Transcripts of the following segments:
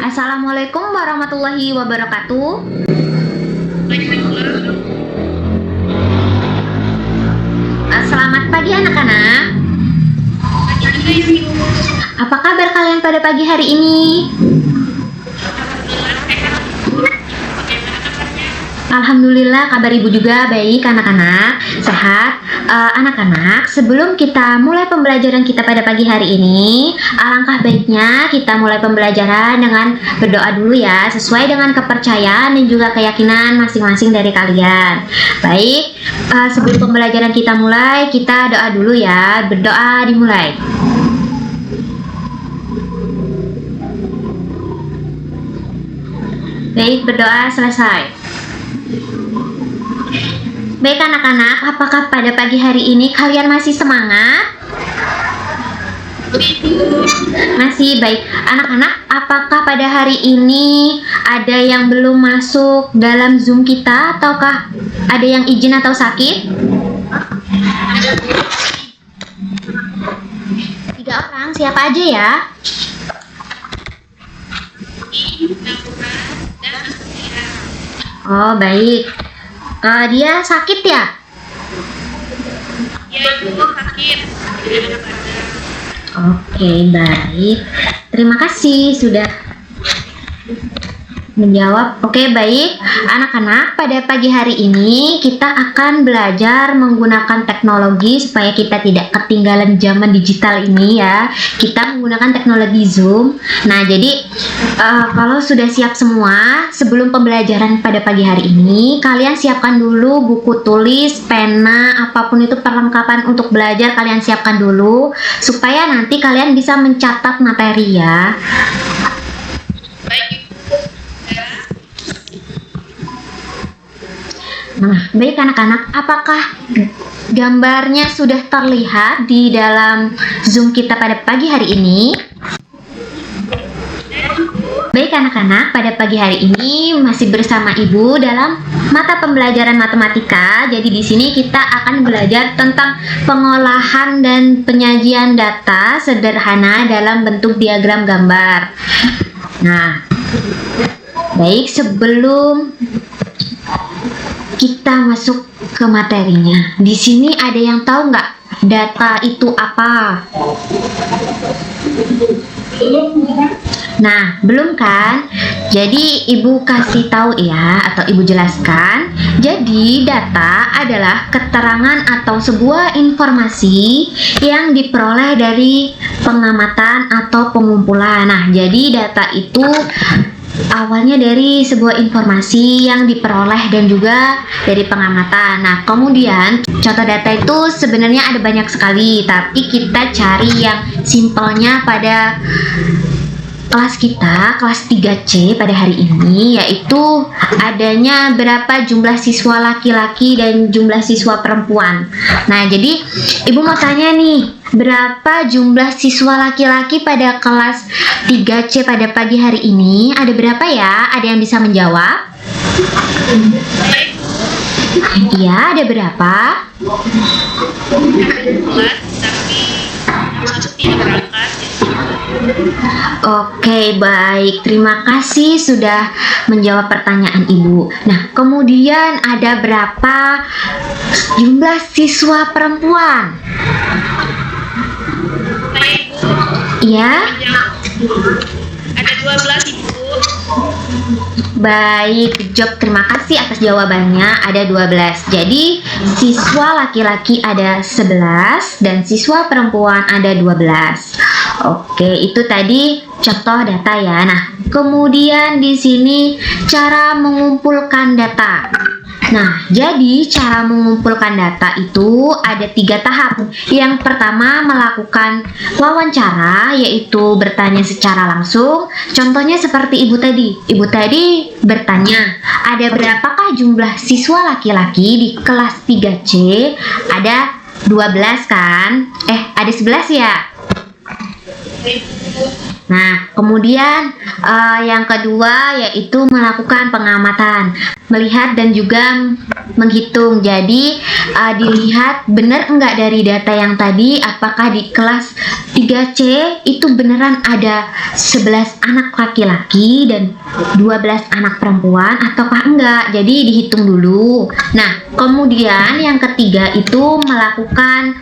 Assalamualaikum warahmatullahi wabarakatuh. Selamat pagi anak-anak. Apa kabar kalian pada pagi hari ini? Alhamdulillah, kabar ibu juga baik anak-anak, sehat. Anak-anak, sebelum kita mulai pembelajaran kita pada pagi hari ini, alangkah baiknya kita mulai pembelajaran dengan berdoa dulu ya, sesuai dengan kepercayaan dan juga keyakinan masing-masing dari kalian. Baik, sebelum pembelajaran kita mulai, kita doa dulu ya. Berdoa dimulai. Baik, berdoa selesai. Baik anak-anak, apakah pada pagi hari ini kalian masih semangat? Masih. Baik anak-anak, apakah pada hari ini ada yang belum masuk dalam Zoom kita, ataukah ada yang izin atau sakit? 3 orang, siapa aja ya? Oh baik. Dia sakit ya? Iya, Ibu, sakit. Oke, baik. Terima kasih sudah menjawab. Oke, baik. Anak-anak, pada pagi hari ini kita akan belajar menggunakan teknologi supaya kita tidak ketinggalan zaman digital ini ya. Kita menggunakan teknologi Zoom. Nah, jadi kalau sudah siap semua, sebelum pembelajaran pada pagi hari ini, kalian siapkan dulu buku tulis, pena, apapun itu perlengkapan untuk belajar kalian siapkan dulu supaya nanti kalian bisa mencatat materi ya. Nah, baik anak-anak, apakah gambarnya sudah terlihat di dalam Zoom kita pada pagi hari ini? Baik anak-anak, pada pagi hari ini masih bersama Ibu dalam mata pembelajaran matematika. Jadi di sini kita akan belajar tentang pengolahan dan penyajian data sederhana dalam bentuk diagram gambar. Nah, baik, sebelum kita masuk ke materinya, di sini ada yang tahu nggak data itu apa? Nah, belum kan? Jadi Ibu kasih tahu ya, atau Ibu jelaskan. Jadi data adalah keterangan atau sebuah informasi yang diperoleh dari pengamatan atau pengumpulan. Nah, jadi data itu awalnya dari sebuah informasi yang diperoleh dan juga dari pengamatan. Nah, kemudian contoh data itu sebenarnya ada banyak sekali, tapi kita cari yang simpelnya pada kelas kita, kelas 3C pada hari ini, yaitu adanya berapa jumlah siswa laki-laki dan jumlah siswa perempuan. Nah, jadi Ibu mau tanya nih, berapa jumlah siswa laki-laki pada kelas 3C pada pagi hari ini? Ada berapa ya? Ada yang bisa menjawab? Iya, ada berapa? Tapi satu tidak berangkat. Oke, baik. Terima kasih sudah menjawab pertanyaan Ibu. Nah, kemudian ada berapa jumlah siswa perempuan? Iya? Ada 12, Ibu. Baik, Job, terima kasih atas jawabannya. Ada 12. Jadi, siswa laki-laki ada 11 dan siswa perempuan ada 12. Oke, itu tadi contoh data ya. Nah, kemudian di sini cara mengumpulkan data. Nah, jadi cara mengumpulkan data itu ada 3 tahap. Yang pertama melakukan wawancara, yaitu bertanya secara langsung. Contohnya seperti Ibu tadi. Ibu tadi bertanya, ada berapakah jumlah siswa laki-laki di kelas 3C? Ada 12 kan? Ada 11 ya? Nah, kemudian yang kedua yaitu melakukan pengamatan, melihat dan juga menghitung. Jadi dilihat benar enggak dari data yang tadi, apakah di kelas 3C itu beneran ada 11 anak laki-laki dan 12 anak perempuan ataukah enggak. Jadi dihitung dulu. Nah, kemudian yang ketiga itu melakukan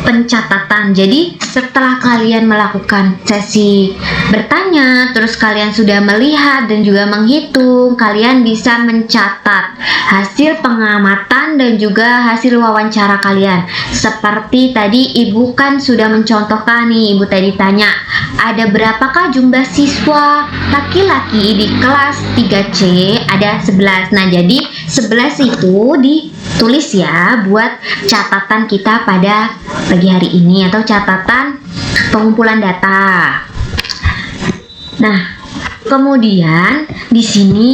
pencatatan. Jadi setelah kalian melakukan sesi bertanya, terus kalian sudah melihat dan juga menghitung, kalian bisa mencatat hasil pengamatan dan juga hasil wawancara kalian. Seperti tadi Ibu kan sudah mencontohkan nih, Ibu tadi tanya, ada berapakah jumlah siswa laki-laki di kelas 3C? Ada 11. Nah, jadi 11 itu ditulis ya buat catatan kita pada pagi hari ini atau catatan pengumpulan data. Nah, kemudian di sini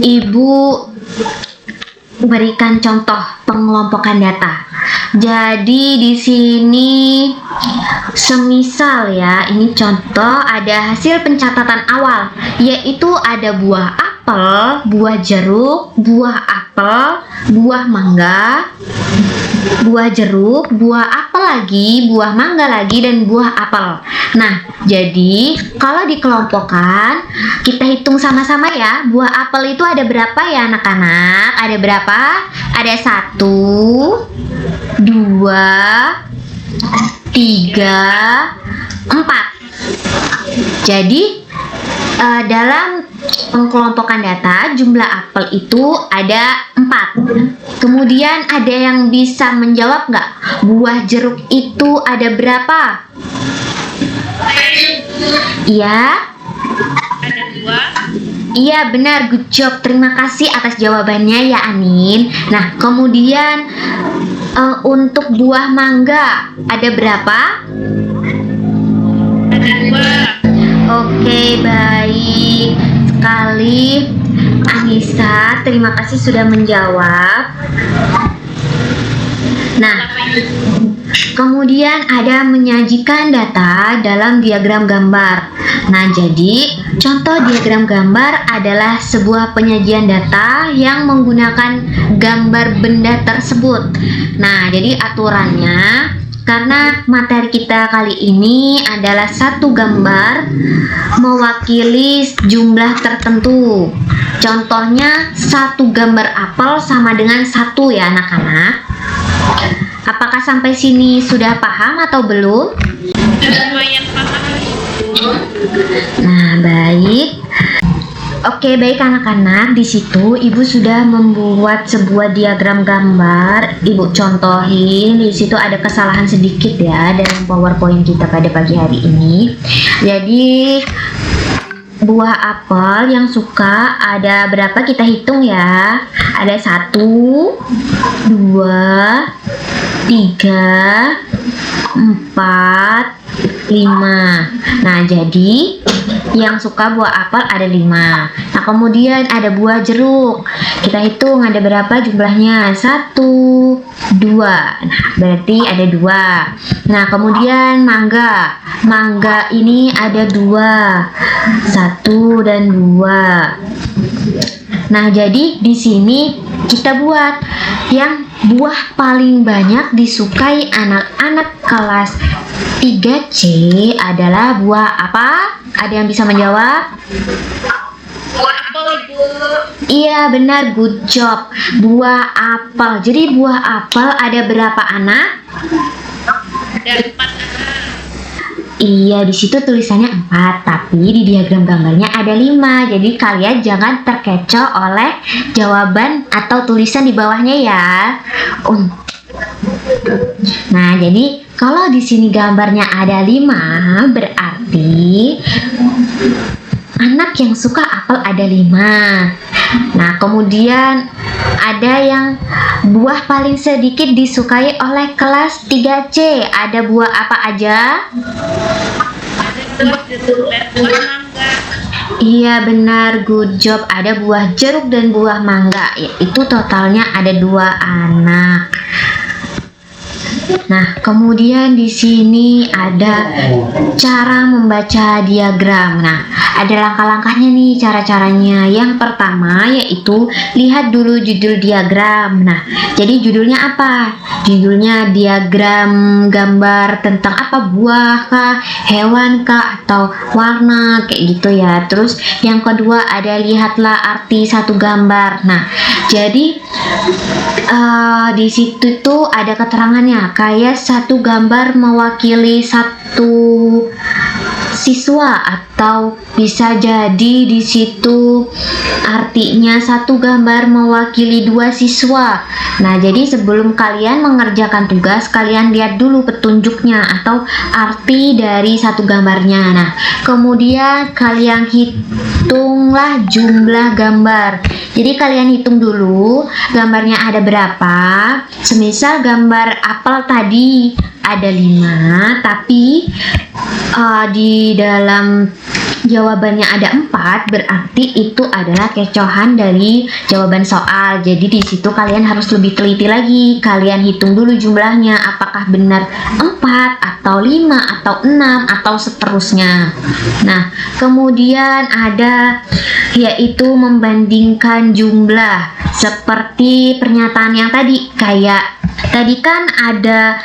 Ibu berikan contoh pengelompokan data. Jadi di sini semisal ya, ini contoh ada hasil pencatatan awal, yaitu ada buah apel, buah jeruk, buah apel, buah mangga, buah jeruk, buah apel lagi, buah mangga lagi, dan buah apel. Nah, jadi kalau dikelompokkan, kita hitung sama-sama ya. Buah apel itu ada berapa ya anak-anak? Ada berapa? Ada 1, 2, 3, 4. Jadi dalam pengkelompokan data jumlah apel itu ada 4. Kemudian ada yang bisa menjawab nggak? Buah jeruk itu ada berapa? Iya? Ada 2. Iya benar, good job. Terima kasih atas jawabannya ya Anin. Nah, kemudian untuk buah mangga ada berapa? Ada 2. Oke, baik sekali Anissa. Terima kasih sudah menjawab. Nah, kemudian ada menyajikan data dalam diagram gambar. Nah, jadi contoh diagram gambar adalah sebuah penyajian data yang menggunakan gambar benda tersebut. Nah, jadi aturannya, karena materi kita kali ini adalah satu gambar mewakili jumlah tertentu. Contohnya satu gambar apel sama dengan 1 ya anak-anak. Apakah sampai sini sudah paham atau belum? Lumayan paham. Nah, baik. Oke, baik anak-anak, di situ Ibu sudah membuat sebuah diagram gambar. Ibu contohin, di situ ada kesalahan sedikit ya dalam PowerPoint kita pada pagi hari ini. Jadi buah apel yang suka ada berapa, kita hitung ya. Ada 1, 2, 3, 4, 5. Nah, jadi yang suka buah apel ada 5. Nah, kemudian ada buah jeruk. Kita hitung ada berapa jumlahnya? 1, 2. Nah, berarti ada 2. Nah, kemudian mangga. Mangga ini ada 2. 1 dan 2. Nah, jadi di sini kita buat yang buah paling banyak disukai anak-anak kelas 3C adalah buah apa? Ada yang bisa menjawab? Buah apel, Ibu. Iya benar, good job. Buah apel. Jadi buah apel ada berapa anak? Ada 4 anak. Iya, di situ tulisannya 4, tapi di diagram gambarnya ada 5. Jadi kalian jangan terkecoh oleh jawaban atau tulisan di bawahnya ya. Nah, jadi kalau di sini gambarnya ada 5, berarti anak yang suka apel ada 5. Nah, kemudian ada yang buah paling sedikit disukai oleh kelas 3C. Ada buah apa aja? Ada buah jeruk dan buah mangga. Iya benar, good job. Ada buah jeruk dan buah mangga. Yaitu totalnya ada 2 anak. Nah, kemudian di sini ada cara membaca diagram. Nah, ada langkah-langkahnya nih, cara-caranya. Yang pertama yaitu lihat dulu judul diagram. Nah, jadi judulnya apa? Judulnya diagram gambar tentang apa? Buah kah, hewan kah, atau warna kayak gitu ya. Terus yang kedua ada lihatlah arti satu gambar. Nah, jadi di situ tuh ada keterangannya kayak satu gambar mewakili satu siswa, atau bisa jadi di situ artinya satu gambar mewakili dua siswa. Nah, jadi sebelum kalian mengerjakan tugas, kalian lihat dulu petunjuknya atau arti dari satu gambarnya. Nah, kemudian kalian hitunglah jumlah gambar. Jadi kalian hitung dulu gambarnya ada berapa. Semisal gambar apel tadi ada 5, tapi di dalam jawabannya ada 4, berarti itu adalah kecohan dari jawaban soal. Jadi di situ kalian harus lebih teliti lagi. Kalian hitung dulu jumlahnya, apakah benar 4 atau 5 atau 6 atau seterusnya. Nah, kemudian ada yaitu membandingkan jumlah, seperti pernyataan yang tadi. Kayak tadi kan ada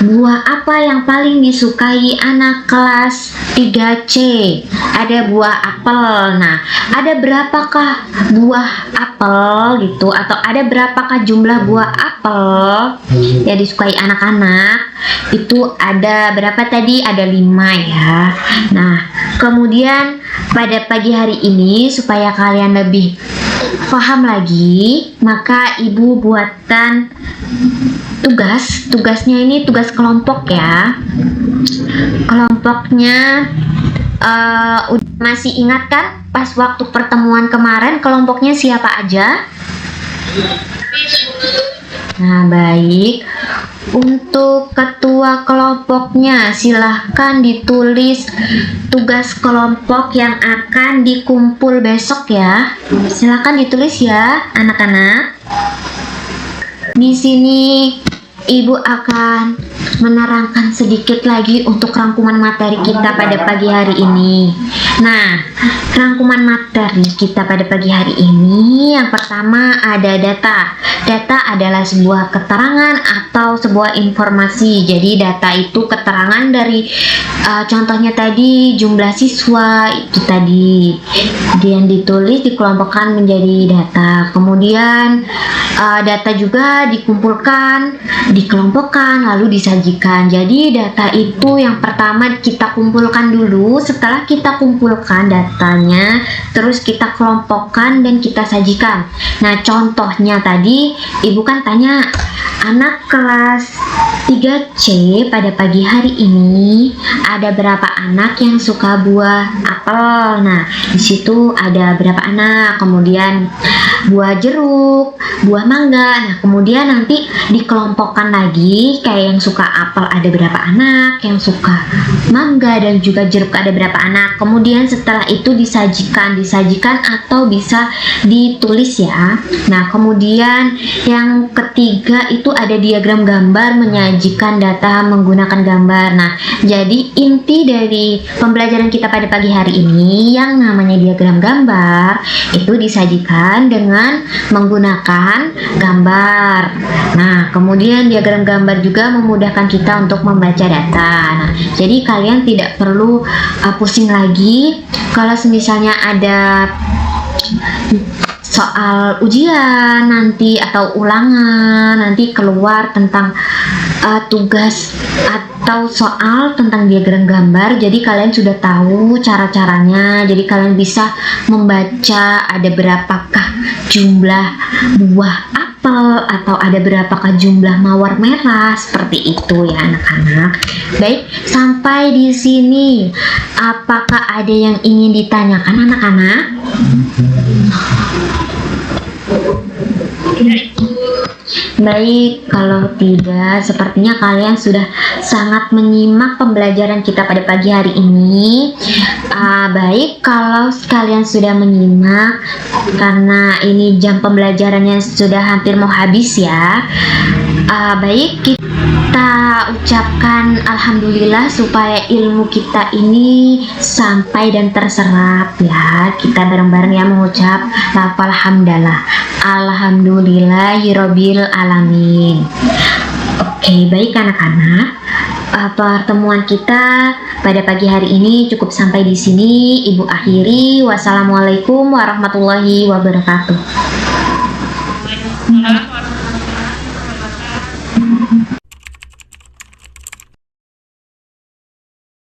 buah apa yang paling disukai anak kelas 3C? Ada buah apel. Nah, ada berapakah buah apel gitu, atau ada berapakah jumlah buah apel yang disukai anak-anak? Itu ada berapa tadi? Ada 5 ya. Nah, kemudian pada pagi hari ini supaya kalian lebih paham lagi, maka ibu buatkan tugasnya ini tugas kelompok ya. Kelompoknya udah masih ingat kan pas waktu pertemuan kemarin kelompoknya siapa aja? Nah, baik. Untuk ketua kelompoknya silahkan ditulis tugas kelompok yang akan dikumpul besok ya. Silahkan ditulis ya anak-anak. Di sini Ibu akan menerangkan sedikit lagi untuk rangkuman materi kita pada pagi hari ini. Nah, rangkuman materi kita pada pagi hari ini yang pertama ada data. Data adalah sebuah keterangan atau sebuah informasi. Jadi data itu keterangan dari contohnya tadi jumlah siswa itu tadi yang ditulis dikelompokkan menjadi data. Kemudian data juga dikumpulkan, dikelompokkan, lalu disajikan. Jadi data itu yang pertama kita kumpulkan dulu. Setelah kita kumpulkan datanya, terus kita kelompokkan dan kita sajikan. Nah, contohnya tadi Ibu kan tanya anak kelas 3C pada pagi hari ini ada berapa anak yang suka buah apel. Nah, di situ ada berapa anak, kemudian buah jeruk, buah mangga. Nah, kemudian nanti dikelompokkan lagi kayak yang suka apel ada berapa anak, yang suka mangga dan juga jeruk ada berapa anak. Kemudian setelah itu disajikan atau bisa ditulis ya. Nah, kemudian yang ketiga itu ada diagram gambar menyajikan data menggunakan gambar. Nah, jadi inti dari pembelajaran kita pada pagi hari ini yang namanya diagram gambar itu disajikan dengan menggunakan gambar. Nah, kemudian diagram gambar juga memudahkan kita untuk membaca data. Nah, jadi kalian tidak perlu pusing lagi kalau misalnya ada soal ujian nanti atau ulangan nanti keluar tentang tugas atau soal tentang diagram gambar. Jadi kalian sudah tahu cara-caranya. Jadi kalian bisa membaca ada berapakah jumlah buah apel atau ada berapakah jumlah mawar merah, seperti itu ya anak-anak. Baik, sampai di sini apakah ada yang ingin ditanyakan anak-anak? Baik, kalau tidak, sepertinya kalian sudah sangat menyimak pembelajaran kita pada pagi hari ini. Baik, kalau kalian sudah menyimak, karena ini jam pembelajarannya sudah hampir mau habis ya. Baik, kita ucapkan alhamdulillah supaya ilmu kita ini sampai dan terserap ya. Kita bareng-bareng ya mengucap lafal hamdalah. Alhamdulillahirabbil alamin. Oke, baik anak-anak. Pertemuan kita pada pagi hari ini cukup sampai di sini. Ibu akhiri. Wassalamualaikum warahmatullahi wabarakatuh. Waalaikumsalam warahmatullahi